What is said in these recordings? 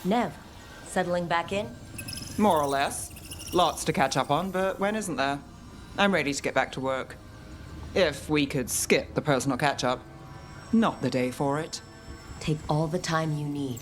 Nev, settling back in? More or less. Lots to catch up on, but when isn't there? I'm ready to get back to work. If we could skip the personal catch-up. Not the day for it. Take all the time you need.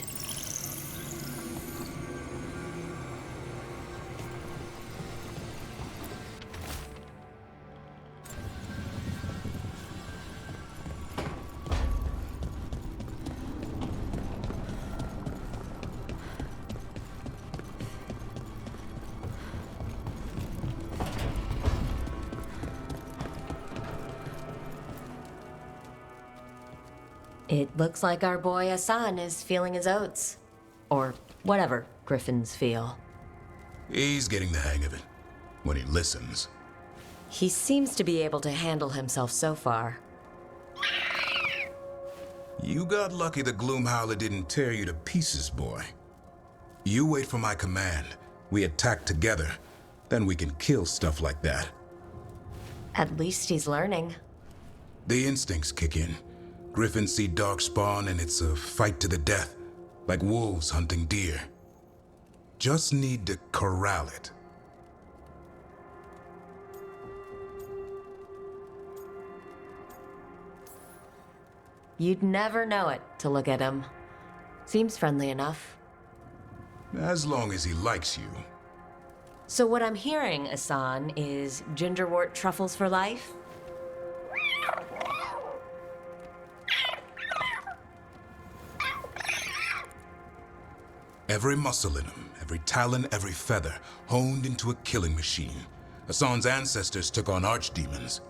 It looks like our boy Hassan is feeling his oats. Or whatever griffins feel. He's getting the hang of it. When he listens. He seems to be able to handle himself so far. You got lucky the Gloomhowler didn't tear you to pieces, boy. You wait for my command. We attack together. Then we can kill stuff like that. At least he's learning. The instincts kick in. Griffins see darkspawn and it's a fight to the death, like wolves hunting deer. Just need to corral it. You'd never know it to look at him. Seems friendly enough. As long as he likes you. So what I'm hearing, Hassan, is gingerwort truffles for life? Every muscle in him, every talon, every feather, honed into a killing machine. Hassan's ancestors took on archdemons.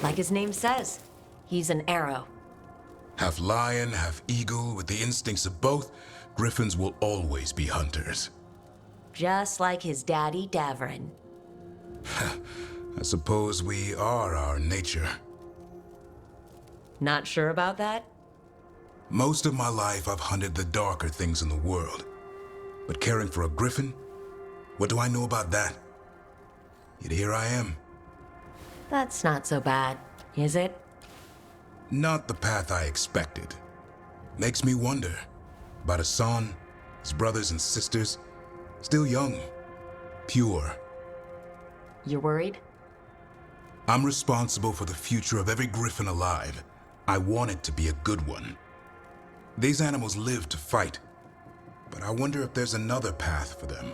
Like his name says, he's an arrow. Half lion, half eagle, with the instincts of both, griffins will always be hunters. Just like his daddy, Davrin. I suppose we are our nature. Not sure about that? Most of my life I've hunted the darker things in the world. But caring for a griffin? What do I know about that? Yet here I am. That's not so bad, is it? Not the path I expected. Makes me wonder about Hassan, his brothers and sisters. Still young, pure. You're worried? I'm responsible for the future of every griffin alive. I want it to be a good one. These animals live to fight, but I wonder if there's another path for them.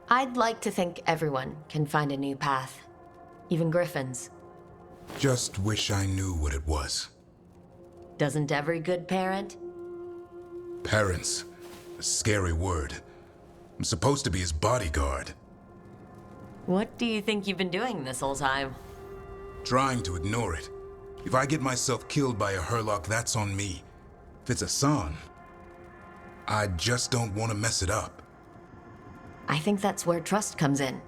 I'd like to think everyone can find a new path. Even griffins. Just wish I knew what it was. Doesn't every good parent? Parents, a scary word. I'm supposed to be his bodyguard. What do you think you've been doing this whole time? Trying to ignore it. If I get myself killed by a Hurlock, that's on me. If it's Hassan, I just don't want to mess it up. I think that's where trust comes in.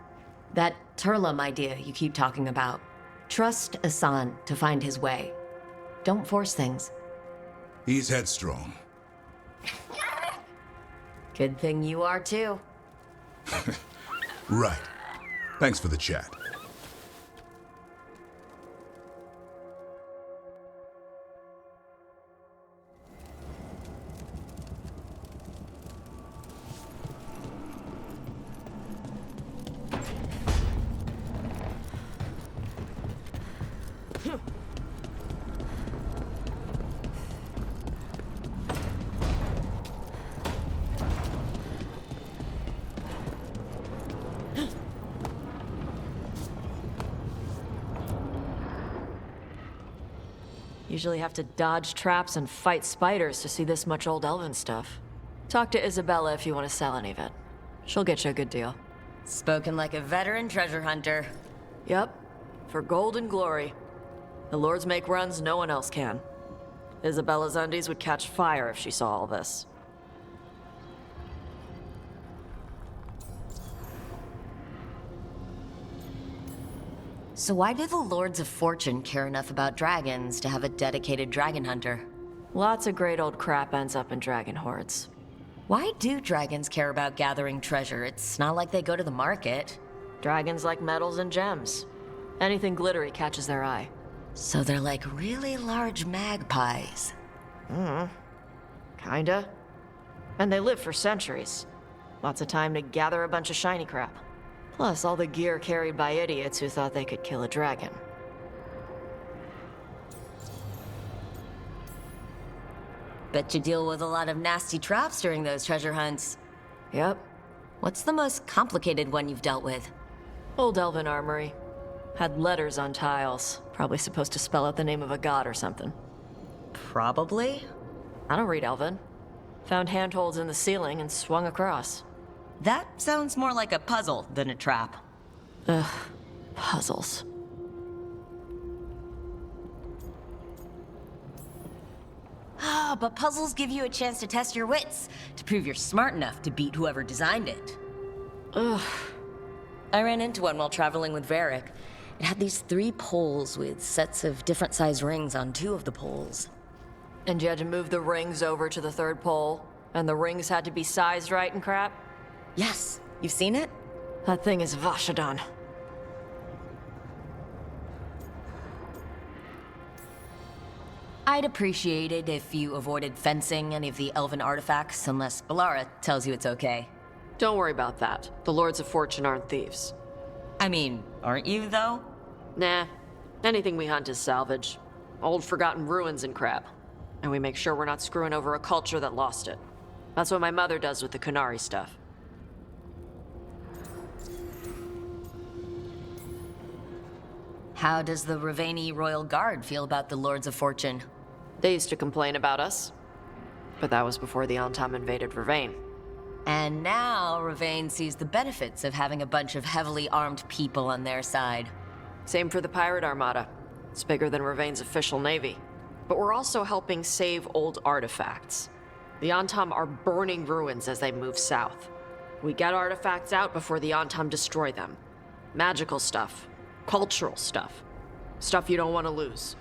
That Turlum idea you keep talking about. Trust Hassan to find his way. Don't force things. He's headstrong. Good thing you are too. Right. Thanks for the chat. Usually have to dodge traps and fight spiders to see this much old elven stuff. Talk to Isabella if you want to sell any of it. She'll get you a good deal. Spoken like a veteran treasure hunter. Yep, for gold and glory. The lords make runs no one else can. Isabella's undies would catch fire if she saw all this. So why do the Lords of Fortune care enough about dragons to have a dedicated dragon hunter? Lots of great old crap ends up in dragon hordes. Why do dragons care about gathering treasure? It's not like they go to the market. Dragons like metals and gems. Anything glittery catches their eye. So they're like really large magpies. Kinda. And they live for centuries. Lots of time to gather a bunch of shiny crap. Plus, all the gear carried by idiots who thought they could kill a dragon. Bet you deal with a lot of nasty traps during those treasure hunts. Yep. What's the most complicated one you've dealt with? Old elven armory. Had letters on tiles. Probably supposed to spell out the name of a god or something. Probably. I don't read elven. Found handholds in the ceiling and swung across. That sounds more like a puzzle than a trap. Ugh. Puzzles. Ah, but puzzles give you a chance to test your wits, to prove you're smart enough to beat whoever designed it. Ugh. I ran into one while traveling with Varric. It had these 3 poles with sets of different size rings on 2 of the poles. And you had to move the rings over to the 3rd pole, and the rings had to be sized right and crap? Yes, you've seen it? That thing is Vashadon. I'd appreciate it if you avoided fencing any of the elven artifacts unless Balara tells you it's okay. Don't worry about that. The Lords of Fortune aren't thieves. I mean, aren't you, though? Nah. Anything we hunt is salvage. Old forgotten ruins and crap. And we make sure we're not screwing over a culture that lost it. That's what my mother does with the Qunari stuff. How does the Ravani Royal Guard feel about the Lords of Fortune? They used to complain about us. But that was before the Antam invaded Ravane. And now Ravane sees the benefits of having a bunch of heavily armed people on their side. Same for the Pirate Armada. It's bigger than Ravane's official navy. But we're also helping save old artifacts. The Antam are burning ruins as they move south. We get artifacts out before the Antam destroy them. Magical stuff. Cultural stuff. Stuff you don't want to lose.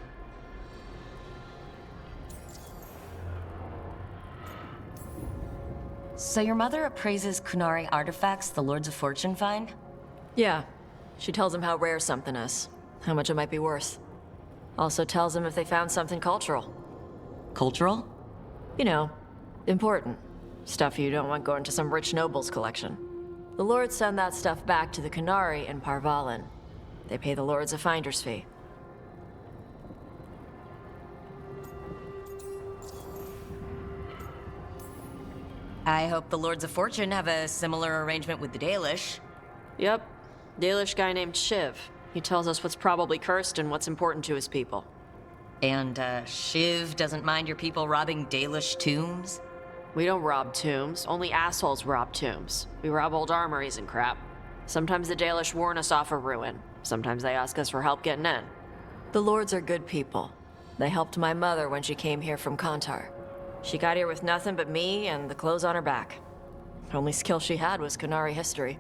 So your mother appraises Qunari artifacts the Lords of Fortune find? Yeah. She tells them how rare something is. How much it might be worth. Also tells them if they found something cultural. Cultural? You know, important. Stuff you don't want going to some rich noble's collection. The Lords send that stuff back to the Qunari in Parvalin. They pay the Lords a finder's fee. I hope the Lords of Fortune have a similar arrangement with the Dalish. Yep. Dalish guy named Shiv. He tells us what's probably cursed and what's important to his people. And, Shiv doesn't mind your people robbing Dalish tombs? We don't rob tombs. Only assholes rob tombs. We rob old armories and crap. Sometimes the Dalish warn us off a ruin. Sometimes they ask us for help getting in. The Lords are good people. They helped my mother when she came here from Kantar. She got here with nothing but me and the clothes on her back. The only skill she had was Qunari history.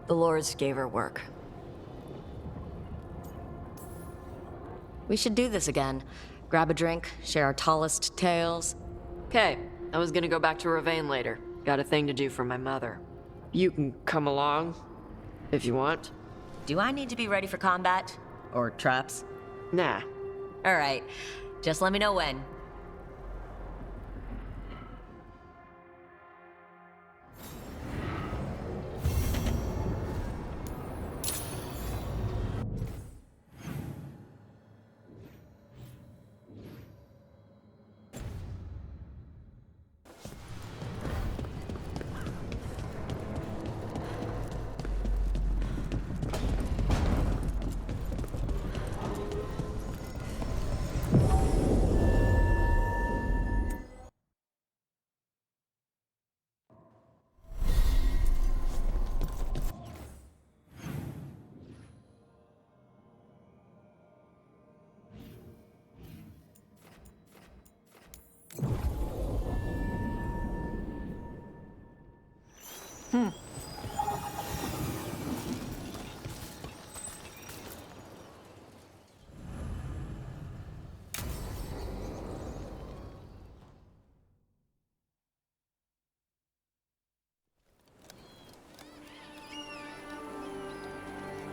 The Lords gave her work. We should do this again. Grab a drink, share our tallest tales. Okay, I was gonna go back to Ravane later. Got a thing to do for my mother. You can come along, if you want. Do I need to be ready for combat? Or traps? Nah. Alright, just let me know when.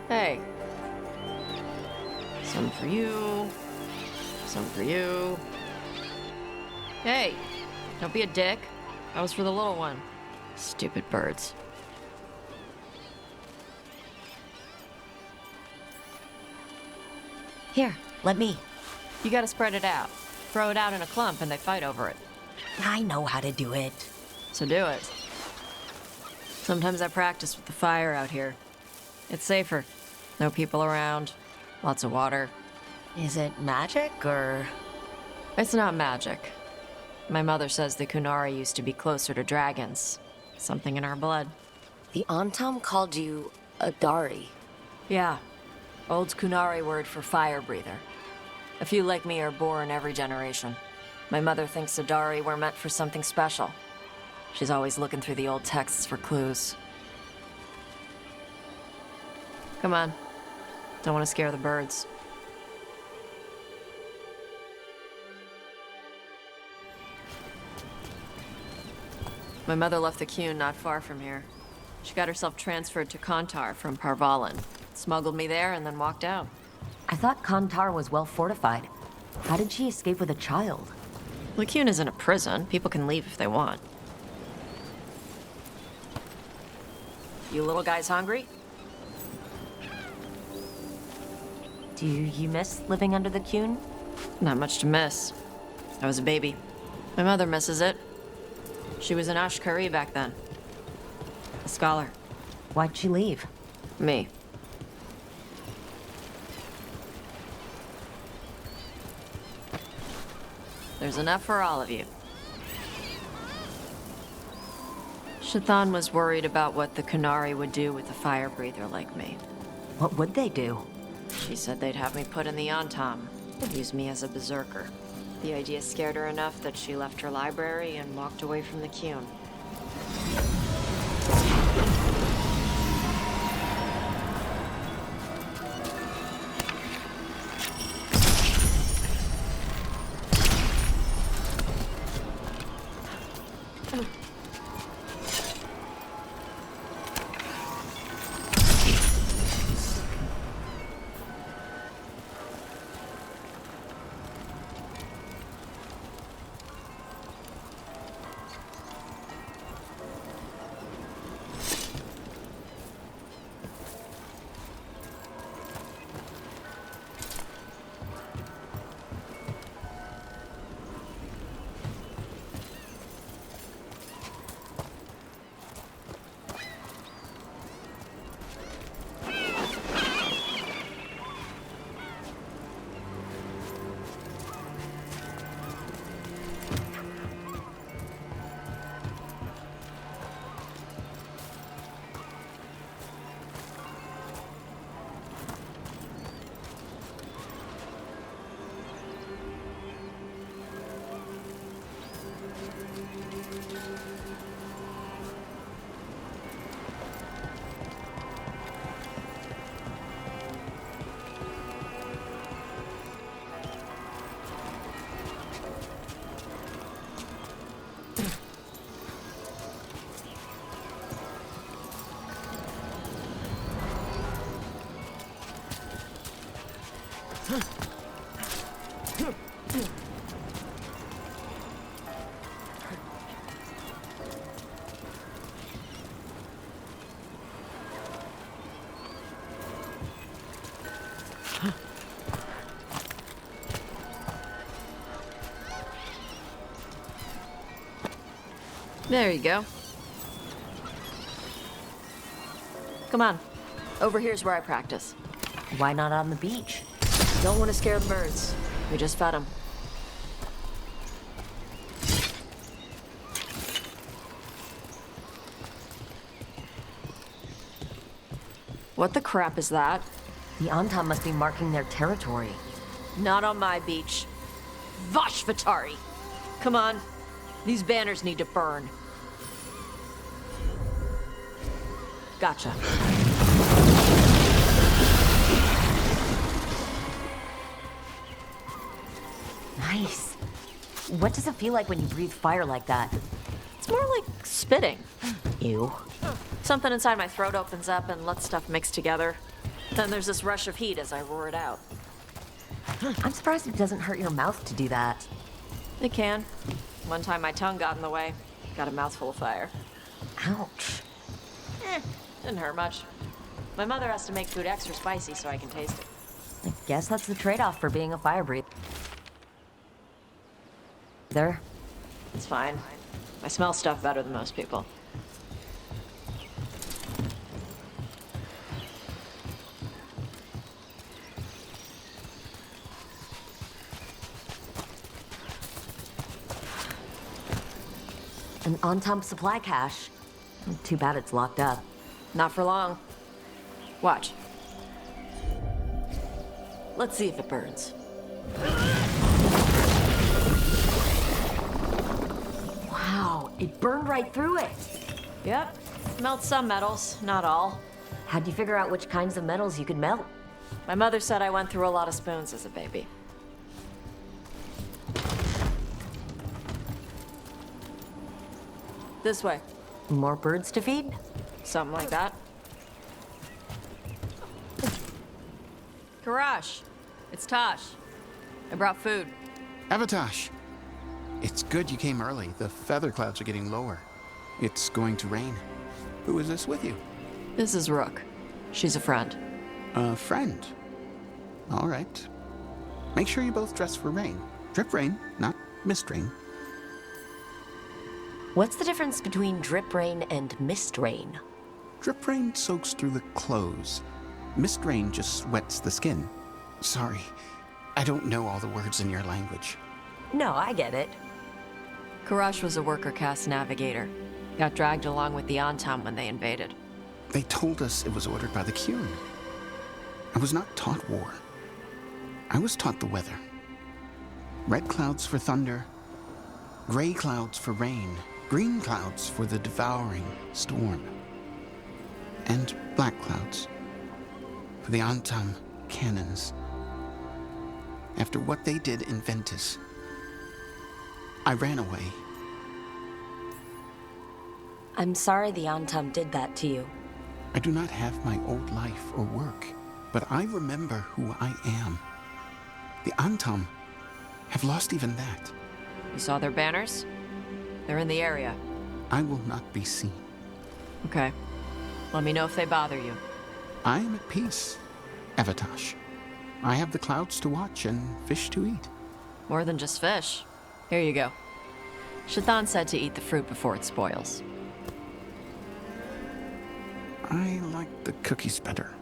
Hey. Some for you. Some for you. Hey, don't be a dick. That was for the little one. Stupid birds. Here, let me. You gotta spread it out. Throw it out in a clump and they fight over it. I know how to do it. So do it. Sometimes I practice with the fire out here. It's safer. No people around. Lots of water. Is it magic, or...? It's not magic. My mother says the Kunari used to be closer to dragons. Something in our blood. The Antam called you a Dari. Yeah. Old Kunari word for fire breather. A few like me are born every generation. My mother thinks Adari were meant for something special. She's always looking through the old texts for clues. Come on. Don't want to scare the birds. My mother left the Qun not far from here. She got herself transferred to Kantar from Parvalan. Smuggled me there and then walked out. I thought Kantar was well fortified. How did she escape with a child? The Qun isn't a prison. People can leave if they want. You little guys hungry? Do you miss living under the Qun? Not much to miss. I was a baby. My mother misses it. She was an Ashkari back then. A scholar. Why'd she leave? Me. There's enough for all of you. Shathan was worried about what the Kunari would do with a fire breather like me. What would they do? She said they'd have me put in the Antam, use me as a berserker. The idea scared her enough that she left her library and walked away from the Qun. There you go. Come on. Over here's where I practice. Why not on the beach? Don't want to scare the birds. We just fed them. What the crap is that? The Antam must be marking their territory. Not on my beach. Vashvatari! Come on. These banners need to burn. Gotcha. Nice. What does it feel like when you breathe fire like that? It's more like spitting. Ew. Something inside my throat opens up and lets stuff mix together. Then there's this rush of heat as I roar it out. I'm surprised it doesn't hurt your mouth to do that. It can. One time my tongue got in the way. Got a mouthful of fire. Ouch. Didn't hurt much. My mother has to make food extra spicy so I can taste it. I guess that's the trade-off for being a fire breather. There. It's fine. I smell stuff better than most people. An on-top supply cache. Too bad it's locked up. Not for long. Watch. Let's see if it burns. Wow, it burned right through it. Yep. Melts some metals, not all. How'd you figure out which kinds of metals you could melt? My mother said I went through a lot of spoons as a baby. This way. More birds to feed? Something like that. Karash, it's Tosh. I brought food. Avatosh, it's good you came early. The feather clouds are getting lower. It's going to rain. Who is this with you? This is Rook. She's a friend. A friend. All right. Make sure you both dress for rain. Drip rain, not mist rain. What's the difference between drip rain and mist rain? Drip rain soaks through the clothes. Mist rain just wets the skin. Sorry, I don't know all the words in your language. No, I get it. Karash was a worker caste navigator. Got dragged along with the Antam when they invaded. They told us it was ordered by the Kyun. I was not taught war. I was taught the weather. Red clouds for thunder, gray clouds for rain, green clouds for the devouring storm, and black clouds for the Antam cannons. After what they did in Ventus, I ran away. I'm sorry the Antam did that to you. I do not have my old life or work, but I remember who I am. The Antam have lost even that. You saw their banners? They're in the area. I will not be seen. Okay. Let me know if they bother you. I am at peace, Avatosh. I have the clouds to watch and fish to eat. More than just fish. Here you go. Shathan said to eat the fruit before it spoils. I like the cookies better.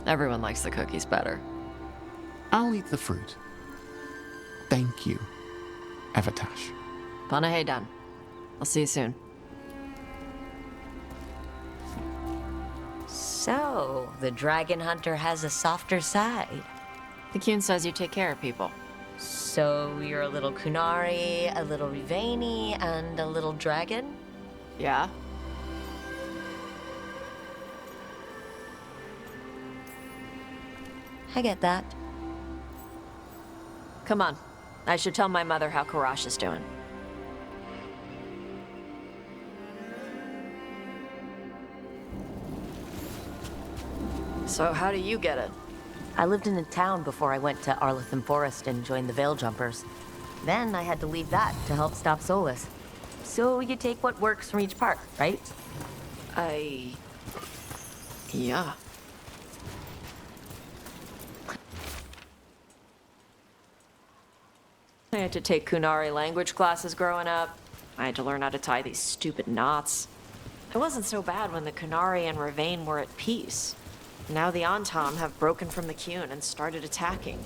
Everyone likes the cookies better. I'll eat the fruit. Thank you, Avatosh. Panaheydan. I'll see you soon. So, the dragon hunter has a softer side. The Kyun says you take care of people. So, you're a little Kunari, a little Rivani, and a little dragon? Yeah? I get that. Come on. I should tell my mother how Karash is doing. So how do you get it? I lived in a town before I went to Arlitham Forest and joined the Veil Jumpers. Then I had to leave that to help stop Solus. So you take what works from each part, right? Yeah. I had to take Kunari language classes growing up. I had to learn how to tie these stupid knots. It wasn't so bad when the Kunari and Ravain were at peace. Now the Antam have broken from the Kyun and started attacking.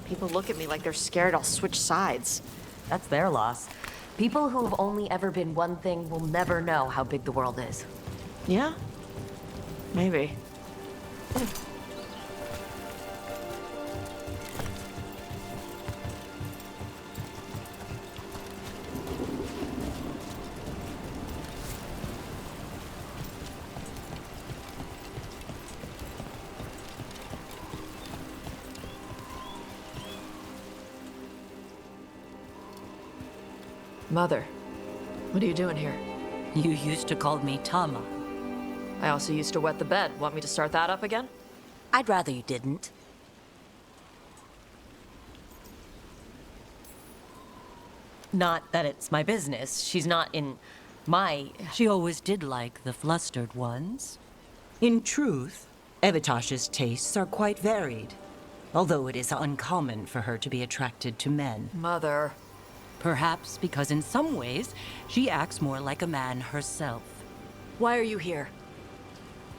People look at me like they're scared I'll switch sides. That's their loss. People who have only ever been one thing will never know how big the world is. Yeah? Maybe. Mother, what are you doing here? You used to call me Tama. I also used to wet the bed. Want me to start that up again? I'd rather you didn't. Not that it's my business. She's not in my... She always did like the flustered ones. In truth, Evitash's tastes are quite varied, although it is uncommon for her to be attracted to men. Mother. Perhaps because in some ways, she acts more like a man herself. Why are you here?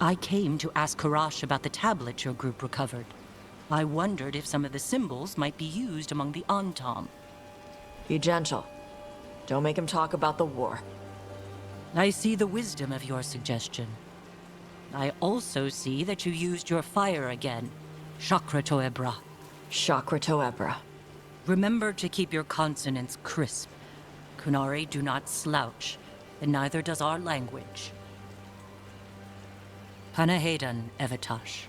I came to ask Karash about the tablet your group recovered. I wondered if some of the symbols might be used among the Antam. Be gentle. Don't make him talk about the war. I see the wisdom of your suggestion. I also see that you used your fire again, Chakra Toebra. Chakra Toebra. Remember to keep your consonants crisp. Kunari do not slouch, and neither does our language. Panahedan, Evitash.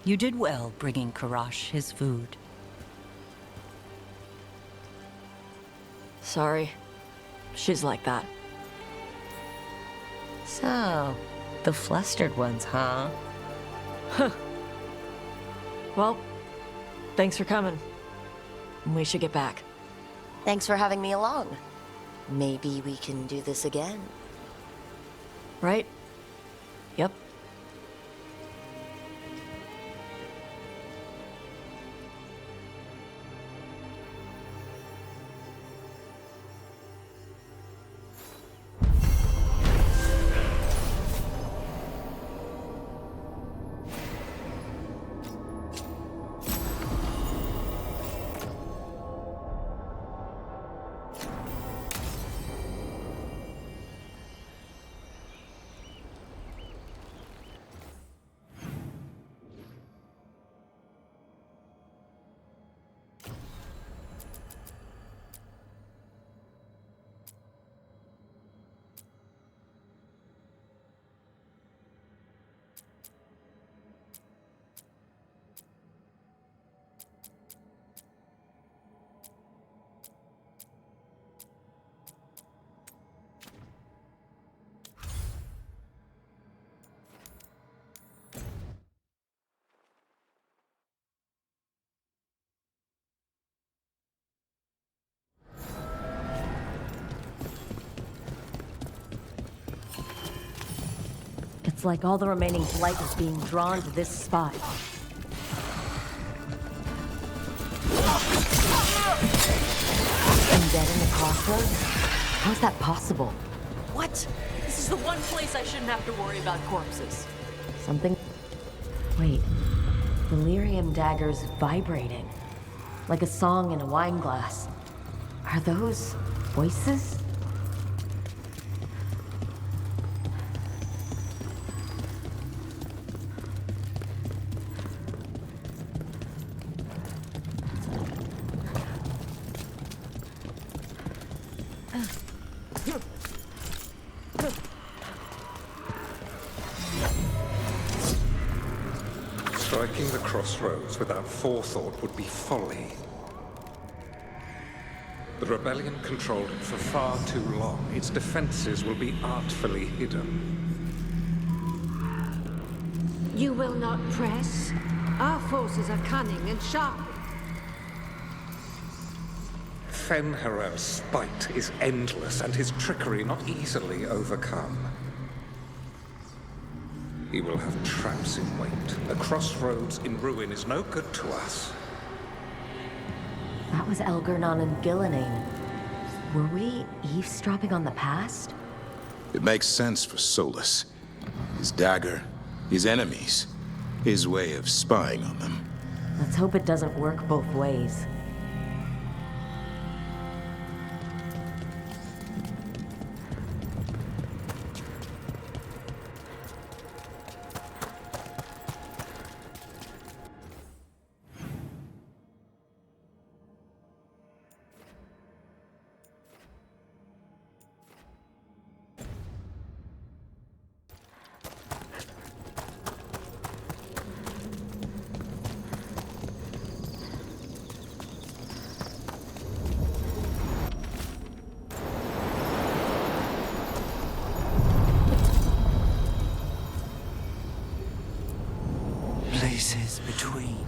You did well bringing Karash his food. Sorry. She's like that. So, the flustered ones, huh? Well, thanks for coming. We should get back. Thanks for having me along. Maybe we can do this again. Right? Yep. It's like all the remaining blight is being drawn to this spot. Embedded in the crossroads? How's that possible? What? This is the one place I shouldn't have to worry about corpses. Something... Wait. Delirium daggers vibrating. Like a song in a wine glass. Are those voices? Striking the crossroads without forethought would be folly. The rebellion controlled it for far too long. Its defenses will be artfully hidden. You will not press? Our forces are cunning and sharp. Fenharel's spite is endless and his trickery not easily overcome. He will have traps in wait. A crossroads in ruin is no good to us. That was Elgernon and Gillenane. Were we eavesdropping on the past? It makes sense for Solus. His dagger, his enemies, his way of spying on them. Let's hope it doesn't work both ways. Places between.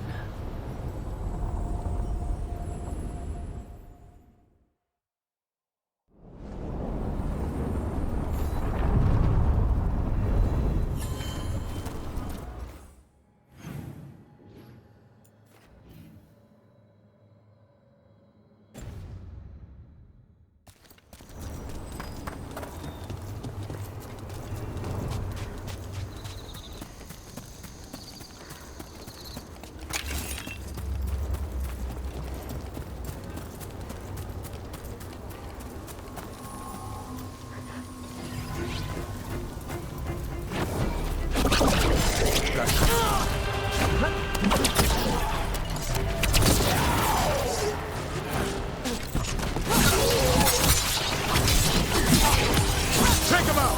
Take him out!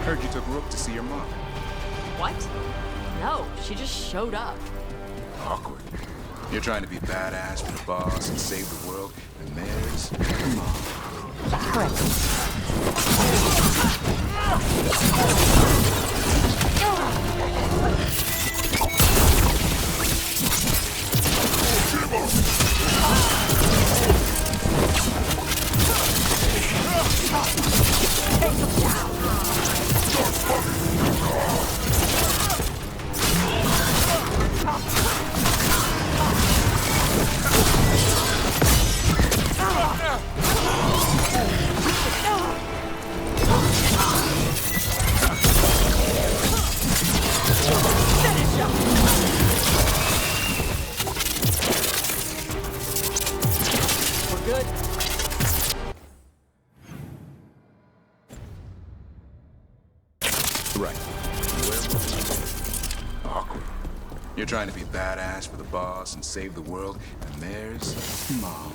Heard you took Rook to see your mom. What? No, she just showed up. Awkward. You're trying to be badass for the boss and save the world, and there's your mom. Right. Awkward. You're trying to be badass for the boss and save the world, and there's Mom.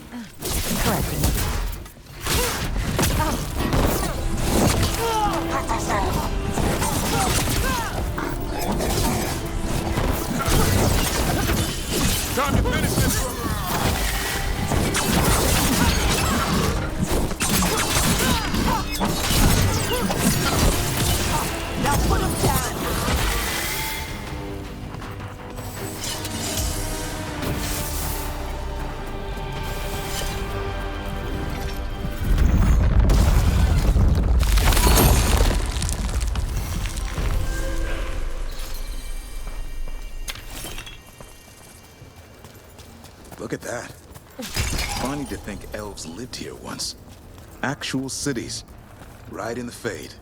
Time to finish this. Now put him down! Look at that. Funny to think elves lived here once. Actual cities. Right in the Fade.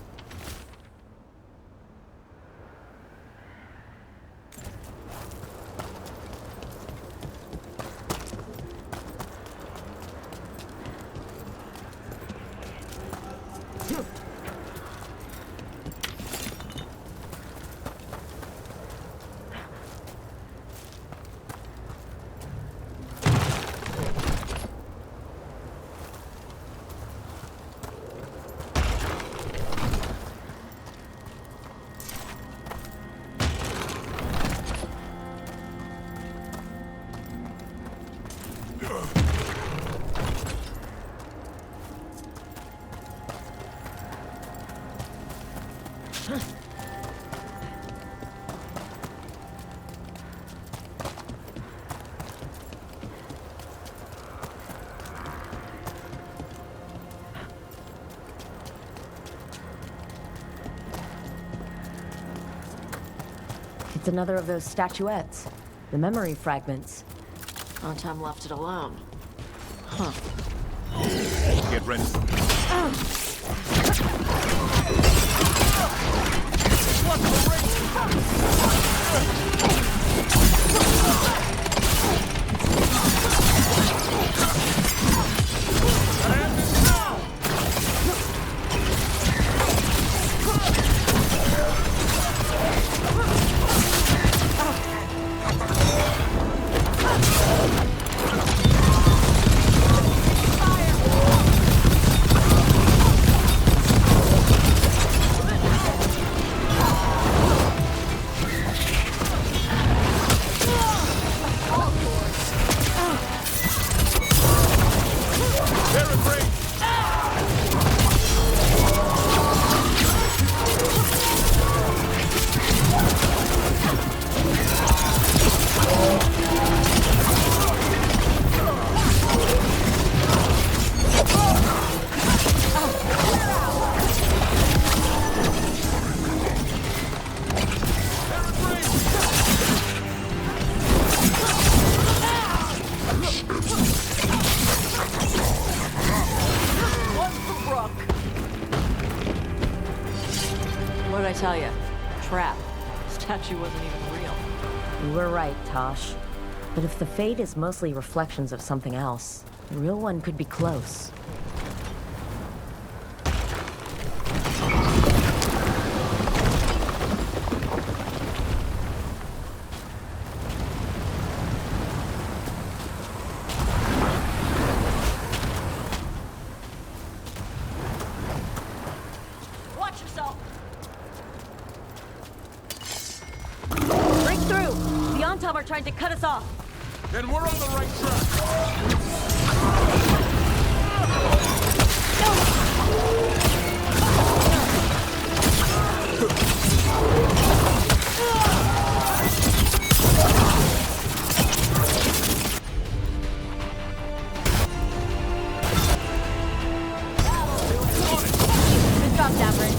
It's another of those statuettes. The memory fragments. Autumn left it alone. Huh. Get ready. What'd I tell you? Trap. Statue wasn't even real. You were right, Tosh. But if the fade is mostly reflections of something else, the real one could be close. Watch yourself! Break through! The On-Top are trying to cut us off! Then we're on the right track. Good job, Dapper.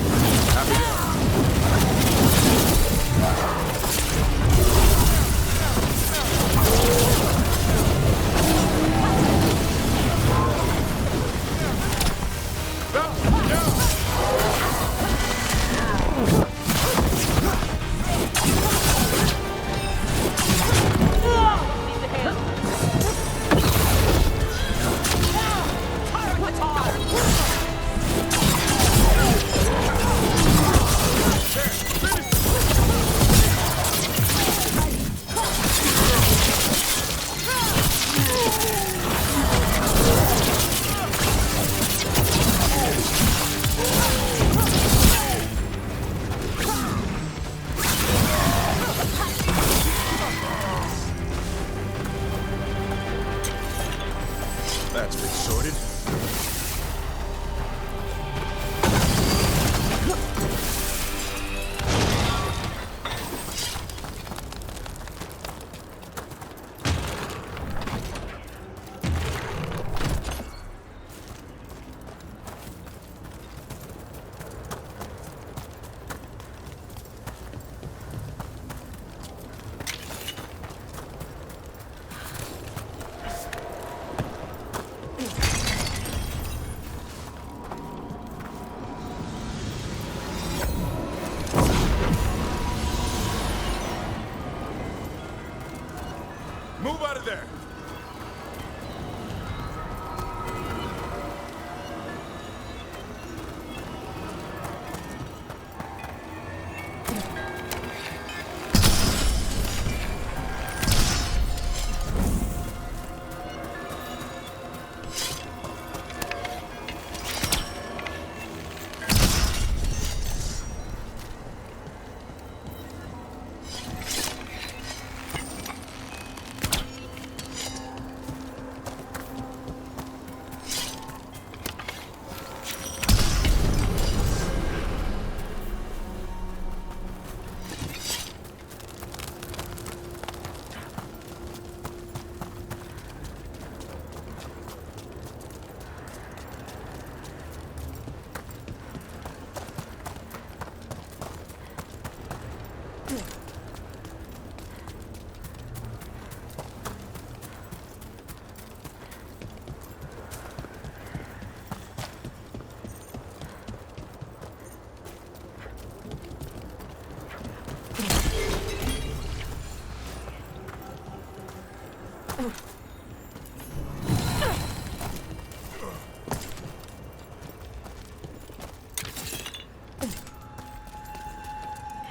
That's been sorted. Move out of there!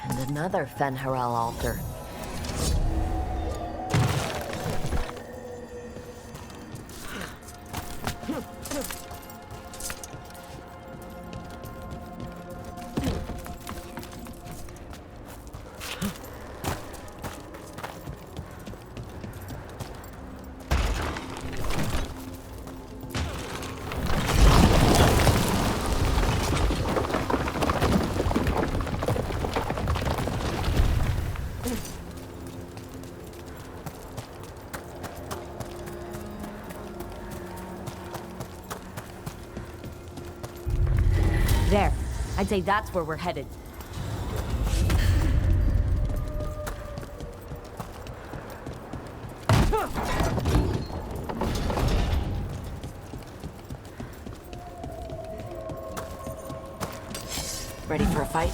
And another Fen'Harel altar. There. I'd say that's where we're headed. Ready for a fight?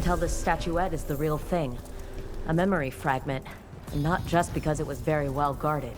Tell this statuette is the real thing. A memory fragment. And not just because it was very well guarded.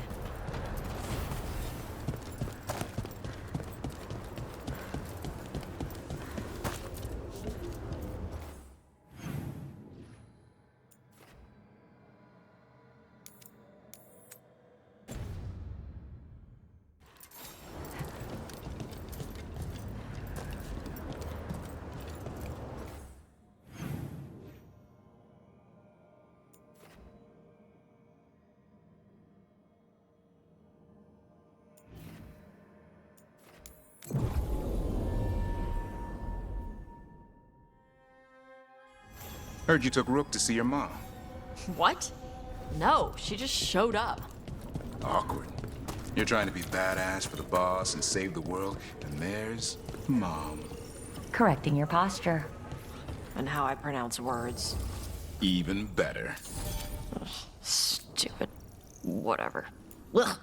Heard you took Rook to see your mom. What? No, she just showed up. Awkward. You're trying to be badass for the boss and save the world, and there's Mom. Correcting your posture. And how I pronounce words. Even better. Ugh, stupid. Whatever. Ugh.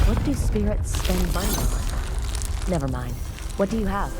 What do spirits spend money on? Never mind. What do you have?